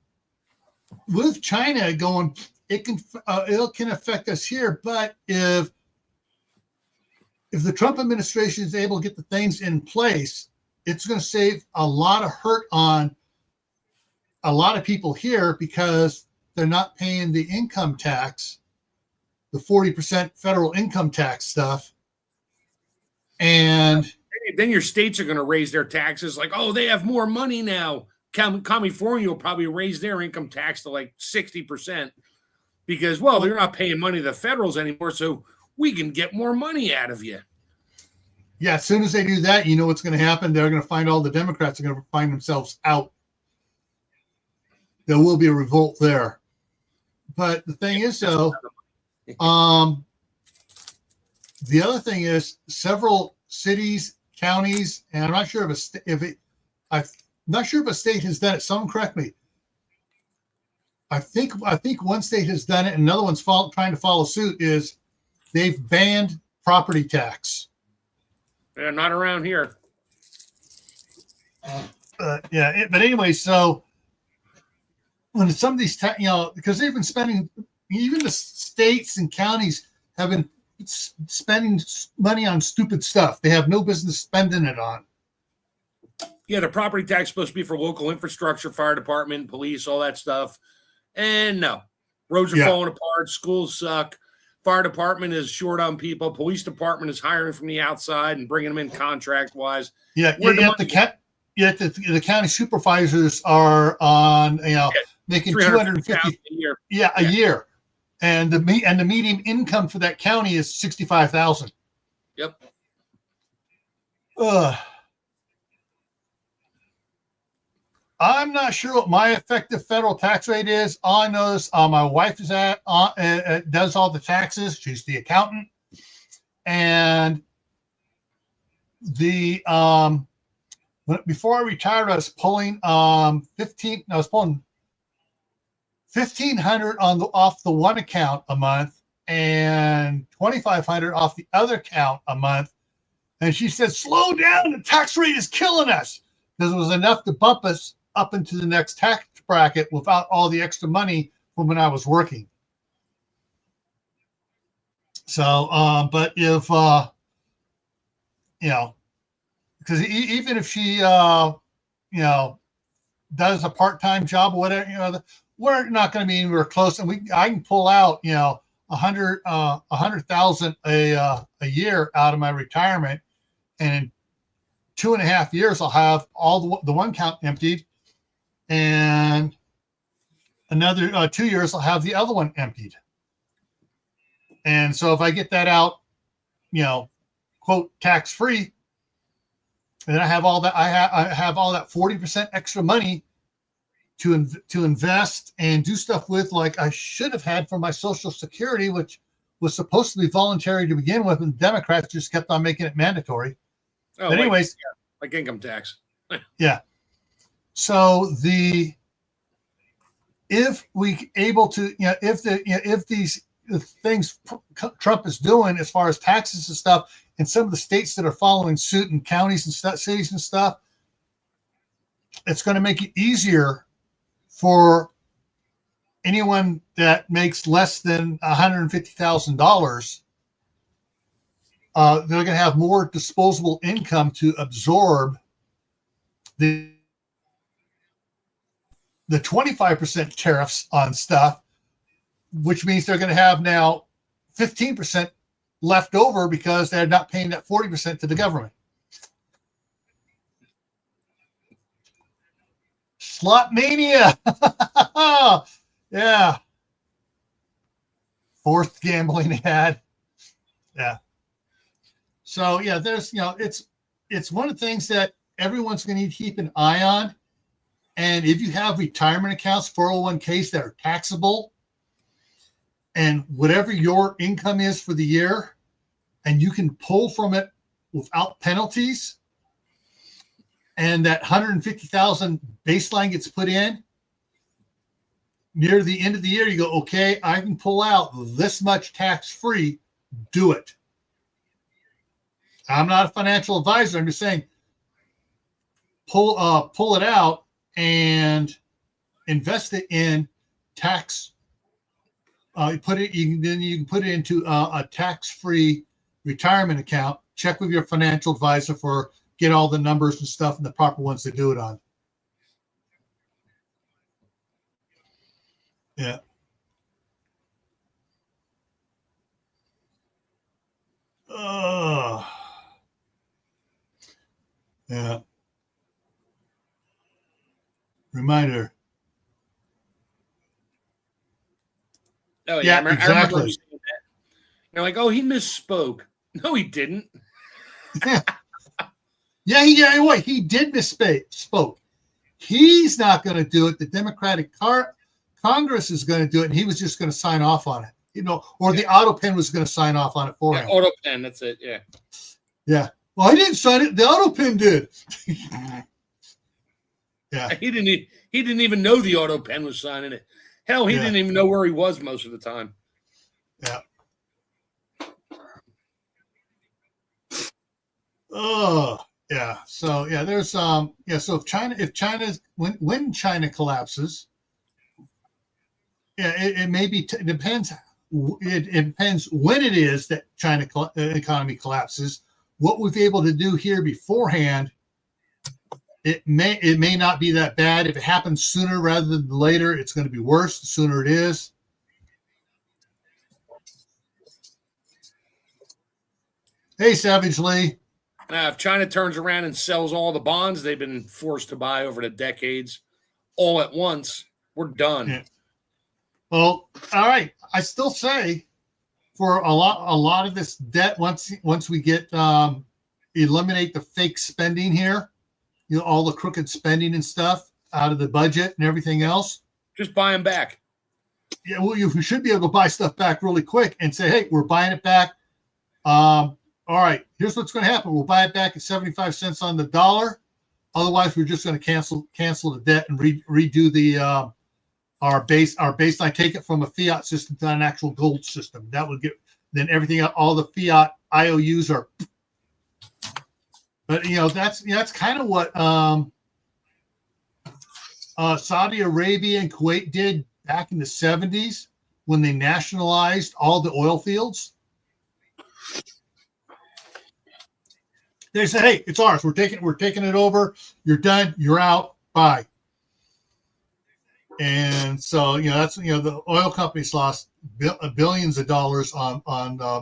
with China going, it can affect us here, but if the Trump administration is able to get the things in place, it's going to save a lot of hurt on a lot of people here because they're not paying the income tax, the 40% federal income tax stuff. And then your states are going to raise their taxes like, oh, they have more money now. California will probably raise their income tax to like 60% because, well, they're not paying money to the federals anymore, so we can get more money out of you. Yeah, as soon as they do that, you know what's going to happen? They're going to find all the Democrats are going to find themselves out. There will be a revolt there. But the thing is, though, the other thing is several cities, counties, and I'm not sure I'm not sure if a state has done it. Someone correct me. I think one state has done it, and another one's trying to follow suit. Is they've banned property tax. Yeah, not around here. But anyway, so when some of these, because they've been spending, even the states and counties have been spending money on stupid stuff they have no business spending it on. Yeah, the property tax is supposed to be for local infrastructure, fire department, police, all that stuff. And no, roads are falling apart, schools suck, fire department is short on people, police department is hiring from the outside and bringing them in contract-wise. Yeah, the county supervisors are on, making $250 a year. A year. And the median income for that county is $65,000. Yep. I'm not sure what my effective federal tax rate is. All I know is my wife is does all the taxes. She's the accountant, and the before I retired, I was pulling $1,500 off the one account a month and $2,500 off the other account a month. And she said, "Slow down! The tax rate is killing us," because it was enough to bump us up into the next tax bracket without all the extra money from when I was working. So, but if because even if she does a part-time job or whatever, we're not going to be anywhere close, and I can pull out $100,000 a year out of my retirement, and in 2.5 years I'll have all the one account emptied, and another 2 years I'll have the other one emptied. And so if I get that out, quote, tax-free, and I have all that, I have all that 40% extra money to invest and do stuff with, like I should have had for my Social Security, which was supposed to be voluntary to begin with, and Democrats just kept on making it mandatory. Oh, but anyways, like income tax. Yeah. So if these things Trump is doing as far as taxes and stuff, and some of the states that are following suit and counties and cities and stuff, it's going to make it easier for anyone that makes less than $150,000 they're going to have more disposable income to absorb the 25% tariffs on stuff, which means they're going to have now 15% left over because they're not paying that 40% to the government. Slot mania. Yeah. Fourth gambling ad. Yeah. So yeah, there's, it's one of the things that everyone's going to need to keep an eye on. And if you have retirement accounts, 401ks that are taxable, and whatever your income is for the year, and you can pull from it without penalties, and that 150,000 baseline gets put in, near the end of the year, you go, okay, I can pull out this much tax-free, do it. I'm not a financial advisor. I'm just saying, pull it out and invest it in tax. You can put it into a tax-free retirement account. Check with your financial advisor for get all the numbers and stuff and the proper ones to do it on. Yeah. Yeah. Reminder. Oh yeah, exactly. I remember saying that. They're like, oh, he misspoke. No, he didn't. He did misspoke. He's not going to do it. The Democratic Congress is going to do it, and he was just going to sign off on it. Or the auto pen was going to sign off on it for him. Auto pen, that's it. Yeah. Yeah. Well, I didn't sign it. The auto pen did. Yeah. He didn't even know the auto pen was signing it. Hell, he didn't even know where he was most of the time. Yeah. Oh, yeah. So yeah, there's so when China collapses, yeah, it may be it depends. It depends when it is that China economy collapses. What we've been able to do here beforehand, it may not be that bad. If it happens sooner rather than later, it's going to be worse. The sooner it is. Hey, Savage Lee. Now, if China turns around and sells all the bonds they've been forced to buy over the decades all at once, we're done. Yeah. Well, all right. I still say for a lot of this debt, once we get eliminate the fake spending here, all the crooked spending and stuff out of the budget and everything else, just buy them back. Yeah, well, you should be able to buy stuff back really quick and say, hey, we're buying it back. All right, here's what's going to happen. We'll buy it back at 75 cents on the dollar. Otherwise, we're just going to cancel the debt and redo the our baseline. Take it from a fiat system to an actual gold system. That would get then everything. All the fiat IOUs are. But that's kind of what Saudi Arabia and Kuwait did back in the 70s when they nationalized all the oil fields. They said, "Hey, it's ours. We're taking it over. You're done. You're out. Bye." And so, that's the oil companies lost billions of dollars on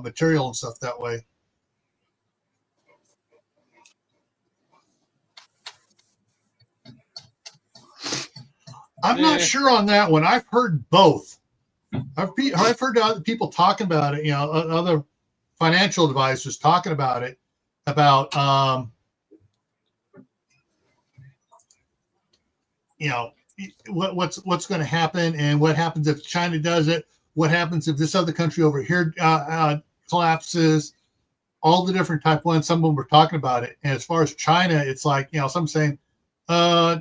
material and stuff that way. I'm not sure on that one. I've heard both. I've heard other people talking about it. Other financial advisors talking about it. About what's going to happen and what happens if China does it, what happens if this other country over here collapses, all the different type ones. Some of them were talking about it. And as far as China, it's like some saying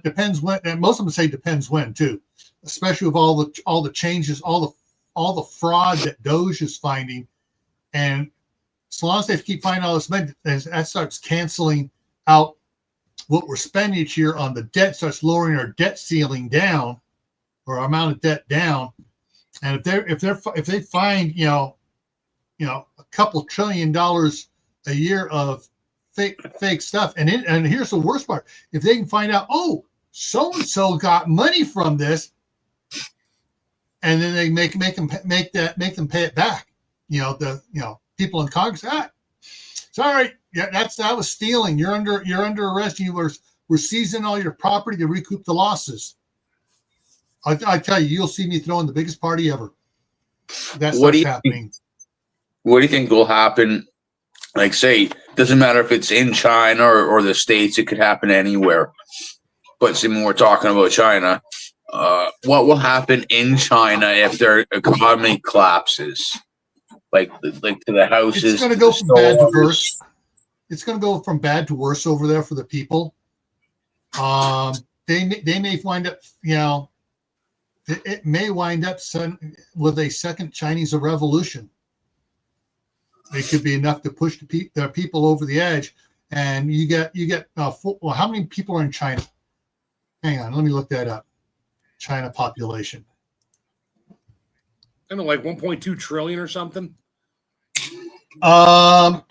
depends when, and most of them say depends when too, especially with all the changes, all the fraud that Doge is finding. And so long as they keep finding all this money, that starts canceling out what we're spending each year on the debt, starts lowering our debt ceiling down, or our amount of debt down. And if they find a couple $1 trillion a year of fake stuff. And here's the worst part: if they can find out, oh, so and so got money from this, and then they make them pay it back. People in Congress, sorry, yeah, that was stealing. You're under arrest. We're seizing all your property to recoup the losses. I tell you, you'll see me throwing the biggest party ever. That's what's happening. What do you think will happen? Like, say, doesn't matter if it's in China or the States, it could happen anywhere. But see, when we're talking about China, what will happen in China if their economy collapses? Like to the houses. It's going to go from bad to worse. It's going to go from bad to worse over there for the people. They may wind up, it may wind up with a second Chinese revolution. It could be enough to push the people over the edge. And you get how many people are in China? Hang on, let me look that up. China population. I don't know, like 1.2 trillion or something. No.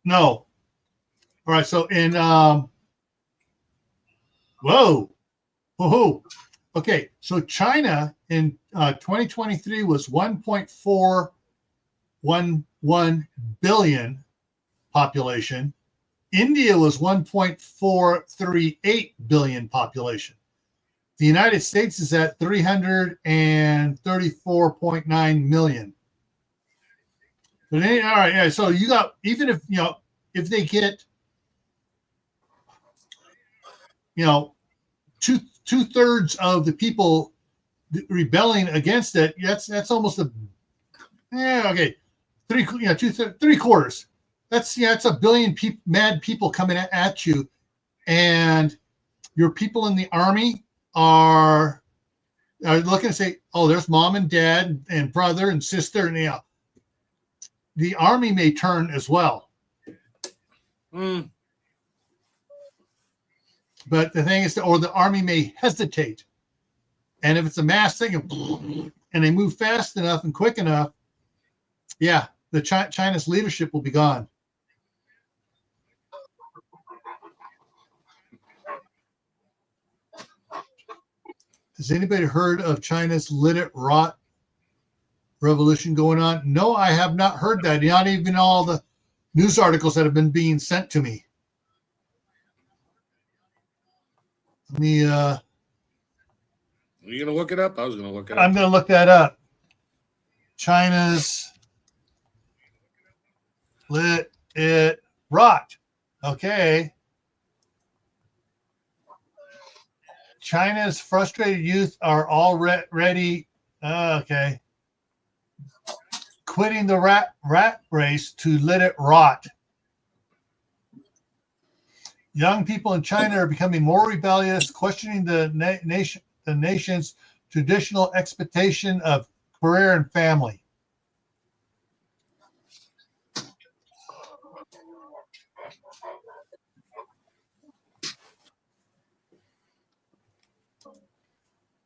All right. So in whoa. Okay. So China in 2023 was 1.411 billion population. India was 1.438 billion population. The United States is at 334.9 million. But all right, yeah. So you got, even if if they get two-thirds of the people rebelling against it, that's almost three quarters. That's a billion mad people coming at you, and your people in the army are looking to say, oh, there's mom and dad and brother and sister, and the army may turn as well. But the thing is, or the army may hesitate, and if it's a mass thing and they move fast enough and quick enough, the China's leadership will be gone. Has anybody heard of China's lit rot revolution going on? No, I have not heard that. Not even all the news articles that have been being sent to me. Let me. Are you gonna look it up? I was gonna look it up. I'm gonna look that up. China's lit rot. Okay. China's frustrated youth are already quitting the rat race to let it rot. Young people in China are becoming more rebellious, questioning the nation's traditional expectation of career and family.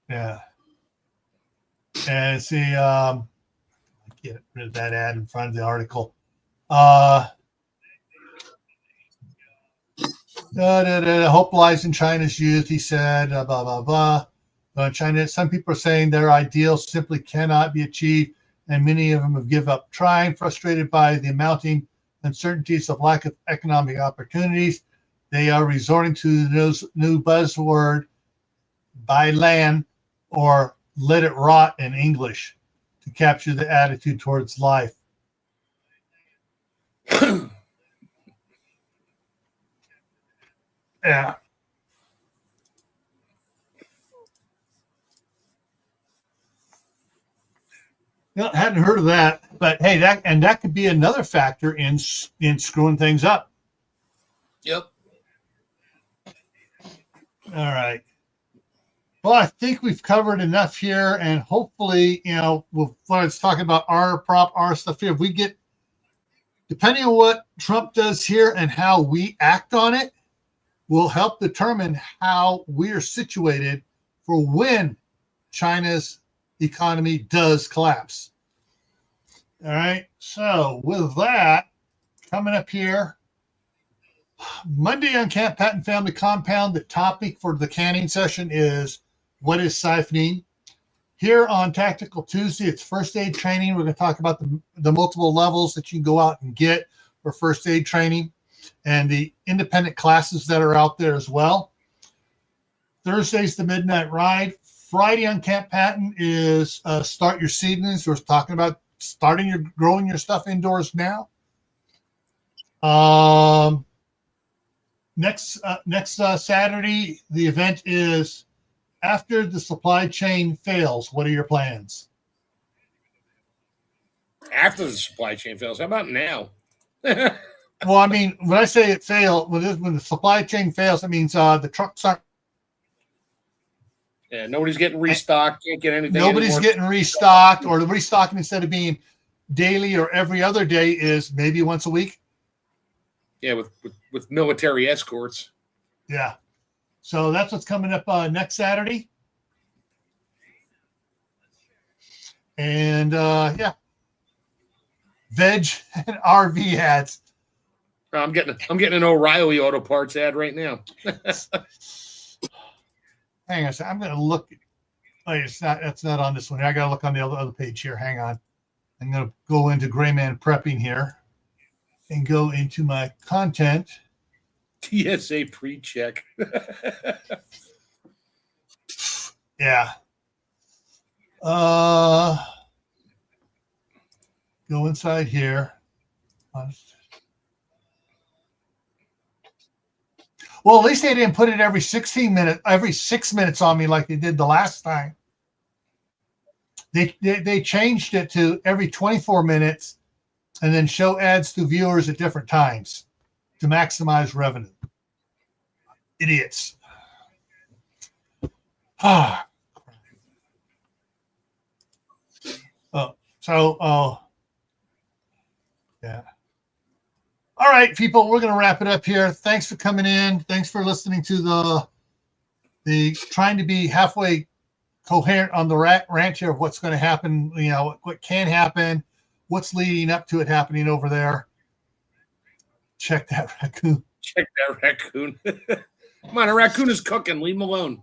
Yeah. And see, get rid of that ad in front of the article. Hope lies in China's youth, he said, blah, blah, blah. China, some people are saying their ideals simply cannot be achieved, and many of them have given up trying, frustrated by the mounting uncertainties of lack of economic opportunities. They are resorting to the new buzzword, buy land, or let it rot in English, to capture the attitude towards life. Yeah. Hadn't heard of that, but hey, that could be another factor in screwing things up. Yep. All right. Well, I think we've covered enough here, and hopefully, let's talk about our stuff here. If we get, depending on what Trump does here and how we act on it, will help determine how we are situated for when China's economy does collapse. All right. So with that, coming up here. Monday on Camp Patton Family Compound, the topic for the canning session is what is siphoning. Here on Tactical Tuesday, it's first aid training. We're going to talk about the multiple levels that you can go out and get for first aid training and the independent classes that are out there as well. Thursday's the Midnight Ride. Friday on Camp Patton is Start Your Seedlings. We're talking about growing your stuff indoors now. Next Saturday, the event is After the Supply Chain Fails. What are your plans? After the supply chain fails, how about now? Well, I mean, when I say it failed, when the supply chain fails, that means the trucks aren't. Yeah, nobody's getting restocked. Can't get anything. Nobody's getting restocked, or the restocking instead of being daily or every other day is maybe once a week. Yeah, with military escorts. Yeah. So that's what's coming up next Saturday. And yeah. Veg and RV ads. I'm getting an O'Reilly Auto Parts ad right now. Hang on a second. I'm going to look. Oh, that's not on this one. I got to look on the other page here. Hang on. I'm going to go into GrayManPrepping here and go into my content. TSA pre-check. Yeah. Go inside here. Well, at least they didn't put it every 6 minutes on me like they did the last time. They changed it to every 24 minutes and then show ads to viewers at different times to maximize revenue. Idiots. Yeah. All right, people, we're going to wrap it up here. Thanks for coming in. Thanks for listening to the trying to be halfway coherent on the rant here of what's going to happen, what can happen, what's leading up to it happening over there. Check that raccoon. Come on, a raccoon is cooking. Leave him alone.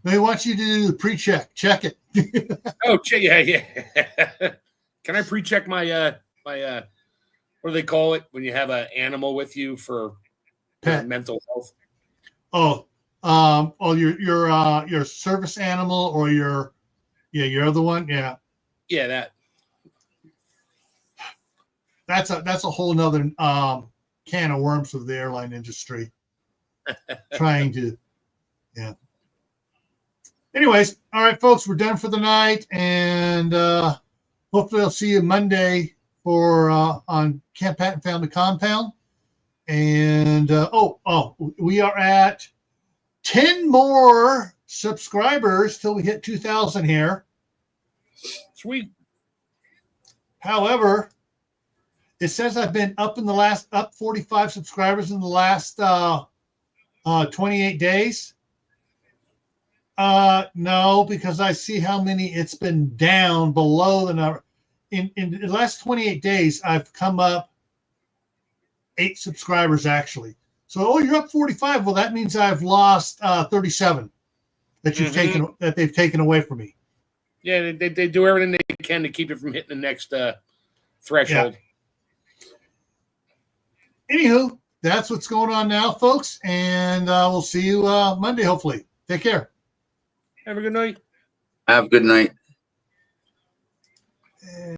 They want you to do pre-check. Check it. Oh, yeah. Can I pre-check my what do they call it when you have an animal with you for mental health? Your service animal or your other one, yeah. Yeah, that's a whole nother can of worms of the airline industry. Trying to, yeah. Anyways, all right, folks, we're done for the night, and hopefully I'll see you Monday for on Camp Patton Family Compound. And we are at 10 more subscribers till we hit 2,000 here. Sweet. However, it says I've been up 45 subscribers in the last 28 days. No, because I see how many it's been down below the number. In the last 28 days, I've come up 8 subscribers actually. So, you're up 45. Well, that means I've lost 37 that they've taken away from me. Yeah, they do everything they can to keep it from hitting the next threshold. Yeah. Anywho, that's what's going on now, folks, and we'll see you Monday, hopefully. Take care. Have a good night. Have a good night.